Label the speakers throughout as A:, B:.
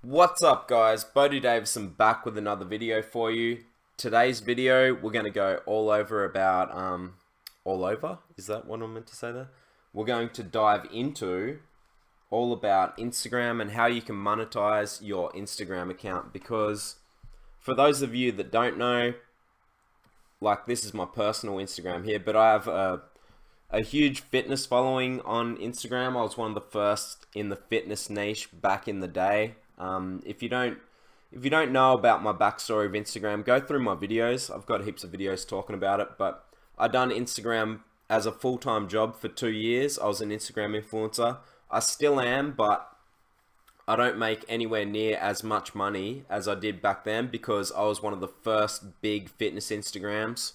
A: What's up guys, Bodie Davison back with another video for you. Today's video we're going to go all over about, is that what I'm meant to say there? We're going to dive into all about Instagram and how you can monetize your Instagram account, because for those of you that don't know, like this is my personal Instagram here, but I have a huge fitness following on Instagram. I was one of the first in the fitness niche back in the day. If you don't know about my backstory of Instagram, go through my videos. I've got heaps of videos talking about it, but I done Instagram as a full-time job for 2 years. I was an Instagram influencer. I still am, but I don't make anywhere near as much money as I did back then, because I was one of the first big fitness Instagrams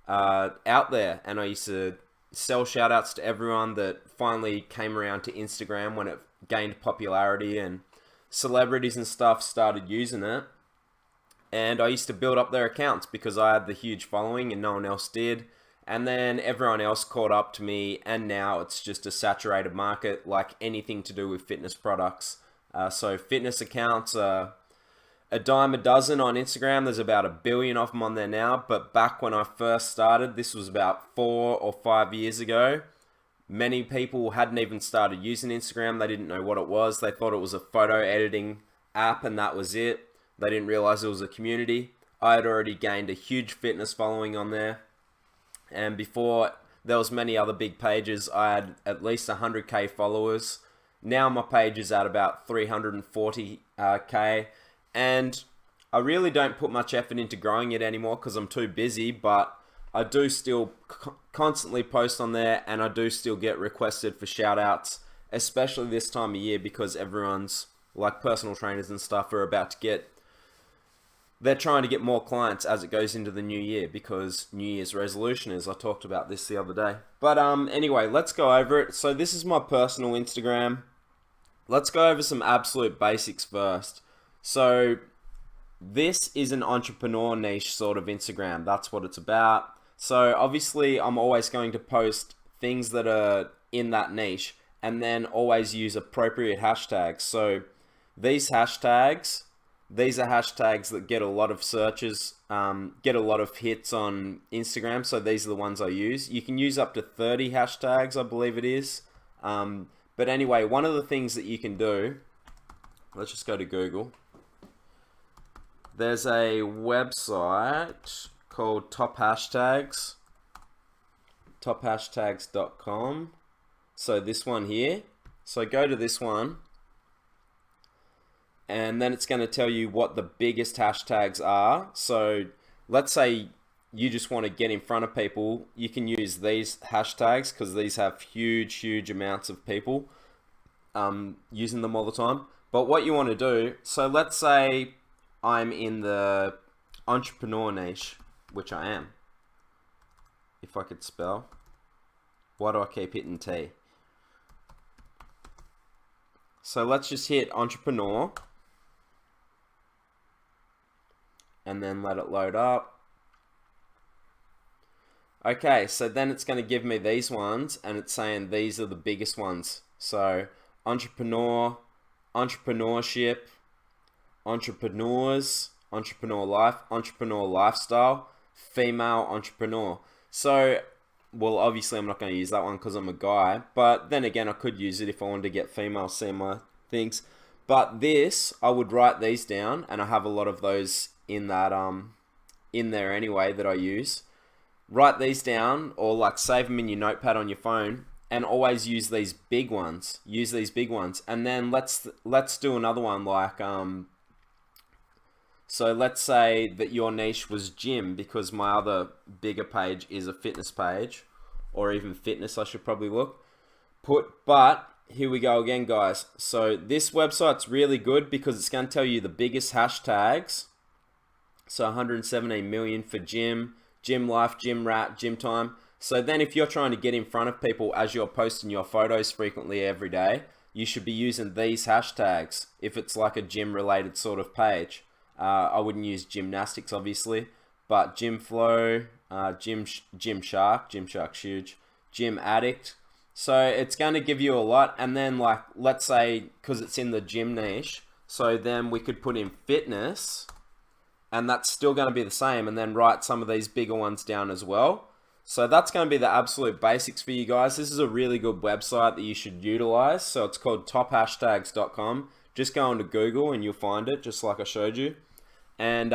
A: out there, and I used to sell shout outs to everyone that finally came around to Instagram when it gained popularity and celebrities and stuff started using it. And I used to build up their accounts because I had the huge following and no one else did. And then everyone else caught up to me, and now it's just a saturated market like anything to do with fitness products. So fitness accounts are a dime a dozen on Instagram. There's about 1 billion of them on there now, but back when I first started, this was about 4 or 5 years ago, many people hadn't even started using Instagram. They didn't know what it was. They thought it was a photo editing app and that was it. They didn't realize it was a community. I had already gained a huge fitness following on there, and before there was many other big pages, I had at least 100k followers. Now my page is at about 340k, and I really don't put much effort into growing it anymore because I'm too busy, but I do still constantly post on there, and I do still get requested for shout outs, especially this time of year, because everyone's, like personal trainers and stuff, are about to get, they're trying to get more clients as it goes into the new year, because New Year's resolution is. I talked about this the other day. But anyway, let's go over it. So this is my personal Instagram. Let's go over some absolute basics first. So this is an entrepreneur niche sort of Instagram. That's what it's about. So obviously I'm always going to post things that are in that niche, and then always use appropriate hashtags. So these are hashtags that get a lot of searches, get a lot of hits on Instagram. So these are the ones I use. You can use up to 30 hashtags, I believe it is. But anyway, one of the things that you can do, let's just go to Google. There's a website called tophashtags.com. So this one here. So go to this one, and then it's going to tell you what the biggest hashtags are. So let's say you just want to get in front of people, you can use these hashtags because these have huge amounts of people using them all the time. But what you want to do, so let's say I'm in the entrepreneur niche, which I am. If I could spell. Why do I keep hitting T? So let's just hit entrepreneur, and then let it load up. Okay, so then it's going to give me these ones, and it's saying these are the biggest ones. So entrepreneur, entrepreneurship, entrepreneurs, entrepreneur life, entrepreneur lifestyle, female entrepreneur. So, well, obviously I'm not going to use that one because I'm a guy, but then again, I could use it if I wanted to get females seeing my things. But this, I would write these down, and I have a lot of those in that in there anyway that I use. Write these down, or like save them in your notepad on your phone, and always use these big ones. Use these big ones, and then let's do another one like so let's say that your niche was gym, because my other bigger page is a fitness page, or even fitness I should probably but here we go again, guys. So this website's really good because it's going to tell you the biggest hashtags. So 117 million for gym, gym life, gym rat, gym time. So then if you're trying to get in front of people as you're posting your photos frequently every day, you should be using these hashtags if it's like a gym related sort of page. I wouldn't use gymnastics obviously, but gym flow, Gymshark's huge, gym addict. So it's going to give you a lot. And then like, let's say, because it's in the gym niche, So then we could put in fitness, and that's still going to be the same, and then write some of these bigger ones down as well. So that's going to be the absolute basics for you guys. This is a really good website that you should utilize. So it's called tophashtags.com. Just go into Google and you'll find it, just like I showed you. And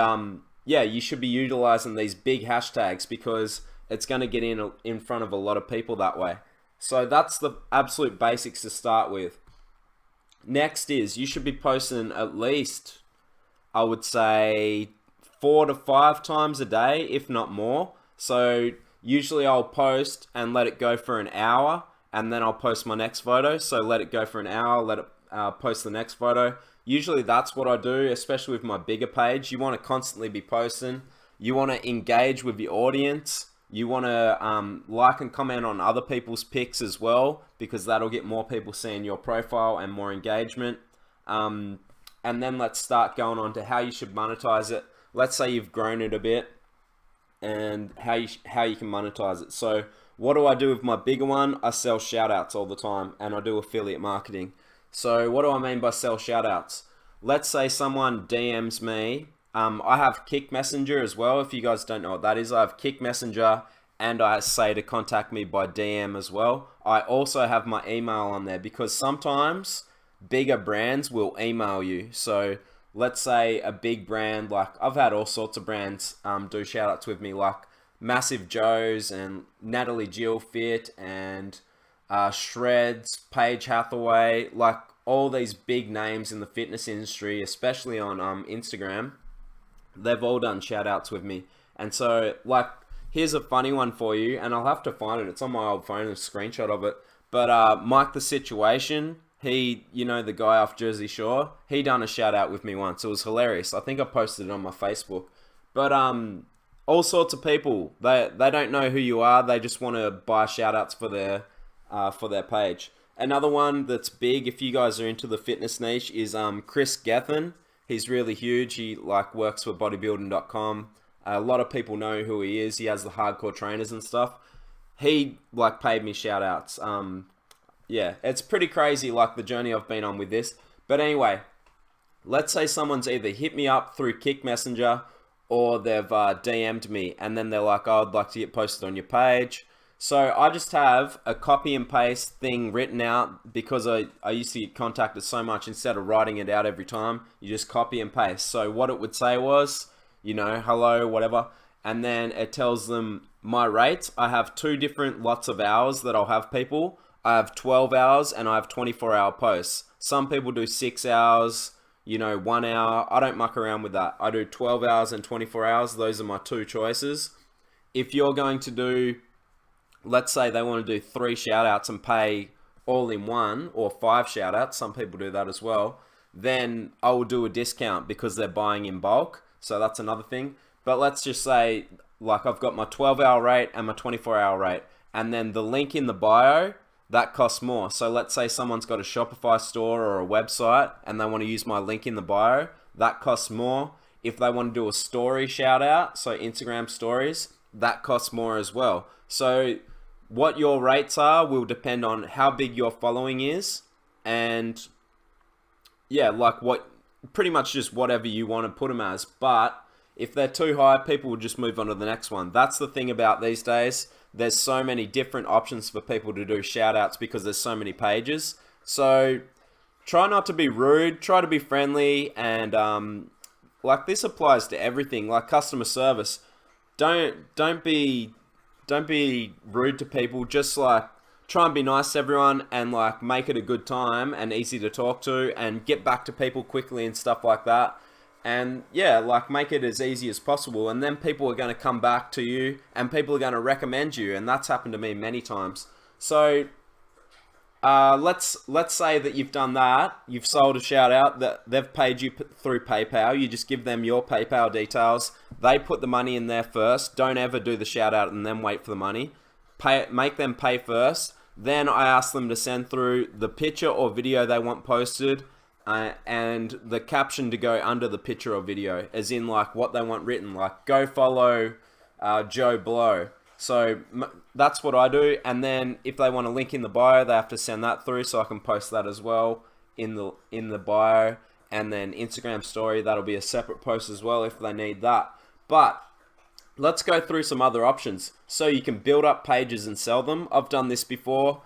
A: yeah, you should be utilizing these big hashtags because it's going to get in front of a lot of people that way. So that's the absolute basics to start with. Next is you should be posting at least, I would say, 4 to 5 times a day, if not more. So usually I'll post and let it go for an hour, and then I'll post my next photo. So let it go for an hour, let it post the next photo. Usually that's what I do, especially with my bigger page. You want to constantly be posting. You want to engage with your audience. You want to like and comment on other people's pics as well, because that'll get more people seeing your profile and more engagement. And then let's start going on to how you should monetize it. Let's say you've grown it a bit, and how you can monetize it. So what do I do with my bigger one? I sell shoutouts all the time, and I do affiliate marketing. So what do I mean by sell shoutouts? Let's say someone DMs me. I have Kick Messenger as well. If you guys don't know what that is, I have Kick Messenger, and I say to contact me by DM as well. I also have my email on there because sometimes bigger brands will email you. So let's say a big brand, like I've had all sorts of brands do shout outs with me, like Massive Joe's and Natalie Jill Fit and Shreds, Paige Hathaway, like all these big names in the fitness industry, especially on Instagram. They've all done shout outs with me. And so like, here's a funny one for you, and I'll have to find it. It's on my old phone, a screenshot of it. But Mike the Situation, he, you know, the guy off Jersey Shore, he done a shout out with me once. It was hilarious. I think I posted it on my Facebook. But all sorts of people, they don't know who you are. They just want to buy shout outs for their page. Another one that's big, if you guys are into the fitness niche, is Kris Gethin. He's really huge. He like works for bodybuilding.com. A lot of people know who he is. He has the hardcore trainers and stuff. He like paid me shout outs. Yeah, it's pretty crazy, like the journey I've been on with this. But anyway, let's say someone's either hit me up through Kick Messenger or they've DM'd me, and then they're like, oh, I'd like to get posted on your page. So I just have a copy and paste thing written out because I used to get contacted so much. Instead of writing it out every time, you just copy and paste. So what it would say was, you know, hello, whatever. And then it tells them my rates. I have 2 different lots of hours that I'll have people. I have 12 hours and I have 24-hour posts. Some people do 6 hours, you know, 1 hour. I don't muck around with that. I do 12 hours and 24 hours. Those are my 2 choices. If you're going to do, let's say they want to do 3 shout outs and pay all in one, or 5 shout outs, some people do that as well, then I will do a discount because they're buying in bulk. So that's another thing. But let's just say, like, I've got my 12-hour rate and my 24-hour rate, and then the link in the bio, that costs more. So let's say someone's got a Shopify store or a website and they want to use my link in the bio, that costs more. If they want to do a story shout out, so Instagram stories, that costs more as well. So what your rates are will depend on how big your following is, and yeah, like what, pretty much just whatever you want to put them as. But if they're too high, people will just move on to the next one. That's the thing about these days. There's so many different options for people to do shout outs because there's so many pages. So try not to be rude, try to be friendly, and like this applies to everything, like customer service. Don't be rude to people. Just like try and be nice to everyone and like make it a good time and easy to talk to and get back to people quickly and stuff like that. And yeah, like make it as easy as possible, and then people are going to come back to you and people are going to recommend you, and that's happened to me many times. So let's say that you've done that, you've sold a shout out, that they've paid you through PayPal. You just give them your PayPal details. They put the money in there first. Don't ever do the shout out and then wait for the money. Make them pay first. Then I ask them to send through the picture or video they want posted, and the caption to go under the picture or video, as in like what they want written, like go follow Joe Blow. So that's what I do. And then if they want a link in the bio, they have to send that through, so I can post that as well in the bio. and then Instagram story, that'll be a separate post as well if they need that. But let's go through some other options. So you can build up pages and sell them. I've done this before.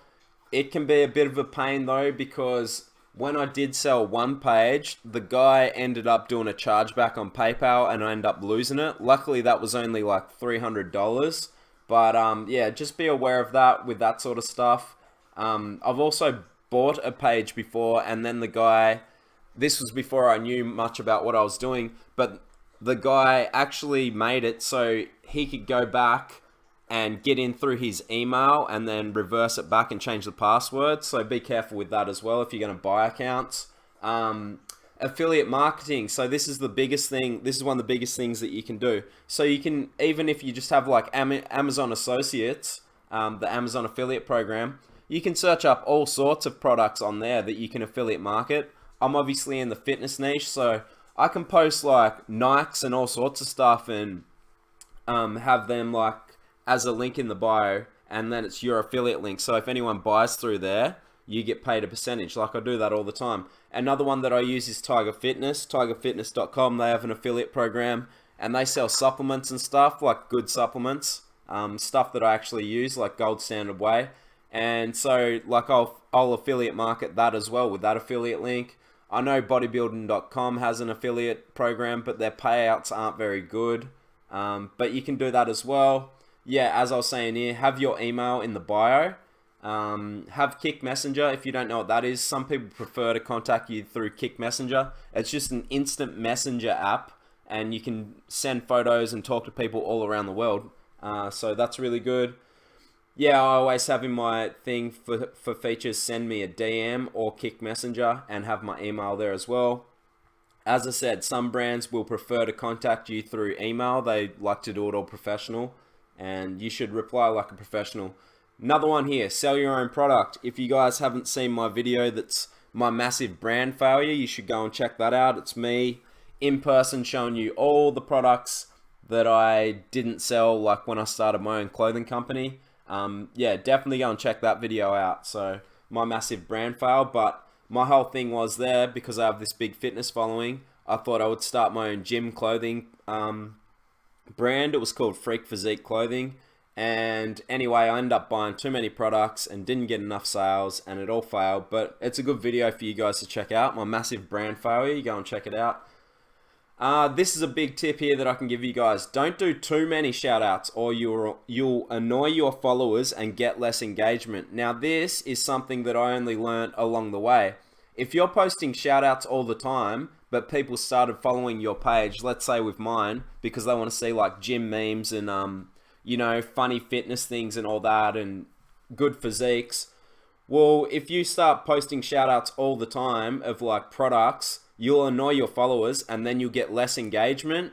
A: It can be a bit of a pain though, because when I did sell one page, the guy ended up doing a chargeback on PayPal and I ended up losing it. Luckily that was only like $300. But yeah, just be aware of that with that sort of stuff. I've also bought a page before, and then the guy, this was before I knew much about what I was doing, but the guy actually made it so he could go back and get in through his email and then reverse it back and change the password. So be careful with that as well if you're going to buy accounts. Affiliate marketing. So this is the biggest thing. This is one of the biggest things that you can do. So you can, even if you just have like Amazon Associates, the Amazon affiliate program, you can search up all sorts of products on there that you can affiliate market. I'm obviously in the fitness niche, so I can post like Nikes and all sorts of stuff and have them like as a link in the bio, and then it's your affiliate link. So if anyone buys through there, you get paid a percentage. Like I do that all the time. Another one that I use is Tiger Fitness, tigerfitness.com. They have an affiliate program and they sell supplements and stuff, like good supplements, stuff that I actually use, like Gold Standard Whey. And so like I'll affiliate market that as well with that affiliate link. I know bodybuilding.com has an affiliate program, but their payouts aren't very good. But you can do that as well. Yeah, as I was saying here, have your email in the bio. Have Kick Messenger. If you don't know what that is, some people prefer to contact you through Kick Messenger. It's just an instant messenger app, and you can send photos and talk to people all around the world. So that's really good. Yeah, I always have in my thing for features, send me a DM or Kick Messenger, and have my email there as well. As I said, some brands will prefer to contact you through email. They like to do it all professional, and you should reply like a professional. Another one here, sell your own product. If you guys haven't seen my video that's my massive brand failure, you should go and check that out. It's me in person showing you all the products that I didn't sell, like when I started my own clothing company. Yeah, definitely go and check that video out. So my massive brand fail, but my whole thing was there because I have this big fitness following. I thought I would start my own gym clothing brand. It was called Freak Physique Clothing. And anyway, I ended up buying too many products and didn't get enough sales, and it all failed. But it's a good video for you guys to check out. My massive brand failure. You go and check it out. This is a big tip here that I can give you guys. Don't do too many shout outs, or you'll annoy your followers and get less engagement. Now this is something that I only learned along the way. If you're posting shout outs all the time, but people started following your page, let's say with mine, because they want to see like gym memes and you know, funny fitness things and all that, and good physiques. Well, if you start posting shout outs all the time of like products, you'll annoy your followers, and then you'll get less engagement.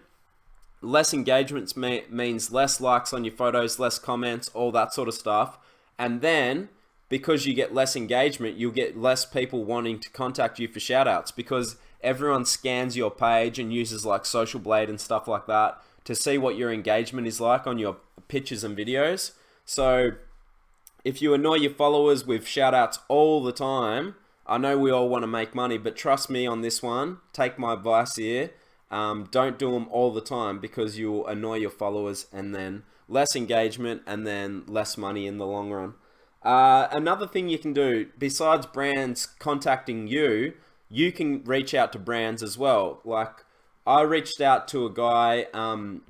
A: Less engagement means less likes on your photos, less comments, all that sort of stuff. And then, because you get less engagement, you'll get less people wanting to contact you for shout outs, because everyone scans your page and uses like Social Blade and stuff like that to see what your engagement is like on your pictures and videos. So if you annoy your followers with shout outs all the time, I know we all want to make money, but trust me on this one, take my advice here, don't do them all the time, because you'll annoy your followers and then less engagement and then less money in the long run. Another thing you can do, besides brands contacting you, you can reach out to brands as well. Like I reached out to a guy, I'm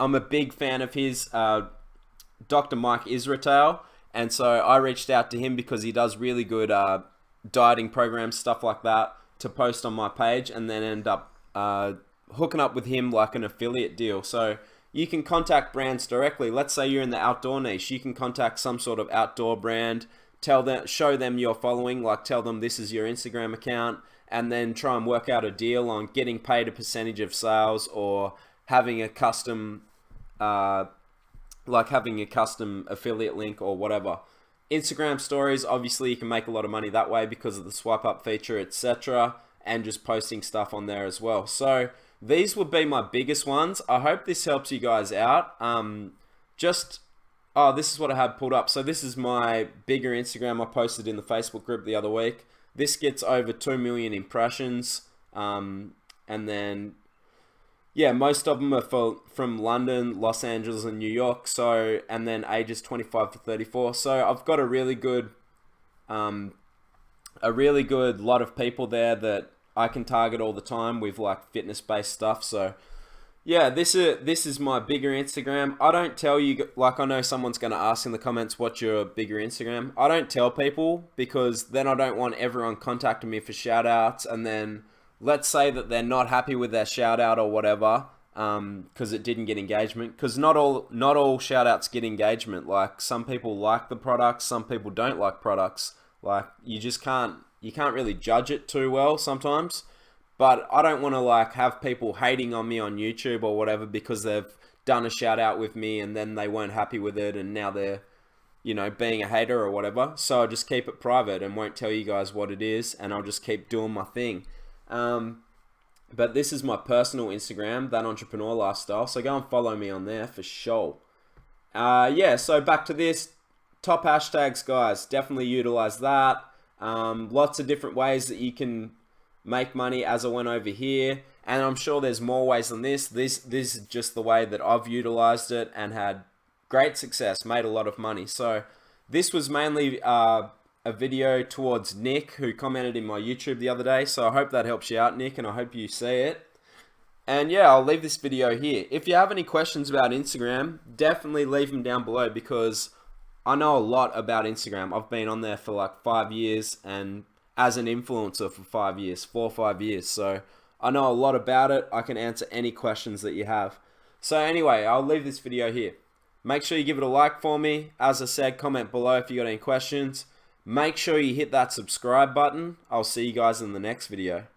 A: a big fan of his, Dr. Mike Israel, and so I reached out to him because he does really good dieting programs, stuff like that, to post on my page, and then end up hooking up with him like an affiliate deal. So you can contact brands directly. Let's say you're in the outdoor niche, you can contact some sort of outdoor brand, show them your following, like tell them this is your Instagram account, and then try and work out a deal on getting paid a percentage of sales, or having a custom affiliate link or whatever. Instagram stories, obviously you can make a lot of money that way because of the swipe up feature, etc., and just posting stuff on there as well. So these would be my biggest ones. I hope this helps you guys out. This is what I have pulled up. So this is my bigger Instagram I posted in the Facebook group the other week. This gets over 2 million impressions. And then, yeah, most of them are from London, Los Angeles, and New York. So, and then ages 25 to 34. So I've got a really good lot of people there that I can target all the time with like fitness-based stuff. So yeah, this is my bigger Instagram. I don't tell you, like, I know someone's going to ask in the comments, what's your bigger Instagram? I don't tell people because then I don't want everyone contacting me for shout outs, and then let's say that they're not happy with their shout out or whatever because it didn't get engagement, because not all shout outs get engagement. Like, some people like the products, some people don't like products. Like, you can't really judge it too well sometimes. But I don't want to like have people hating on me on YouTube or whatever because they've done a shout out with me and then they weren't happy with it and now they're, being a hater or whatever. So I just keep it private and won't tell you guys what it is, and I'll just keep doing my thing. But this is my personal Instagram, That Entrepreneur Lifestyle. So go and follow me on there for sure. Yeah, so back to this. Top hashtags, guys. Definitely utilize that. Lots of different ways that you can make money, as I went over here, and I'm sure there's more ways than this. This is just the way that I've utilized it and had great success, made a lot of money. So this was mainly a video towards Nick, who commented in my YouTube the other day. So I hope that helps you out, Nick, and I hope you see it. And yeah, I'll leave this video here. If you have any questions about Instagram, definitely leave them down below, because I know a lot about Instagram. I've been on there for like 5 years and as an influencer for 5 years, 4 or 5 years. So I know a lot about it. I can answer any questions that you have. So anyway, I'll leave this video here. Make sure you give it a like for me. As I said, comment below if you got any questions. Make sure you hit that subscribe button. I'll see you guys in the next video.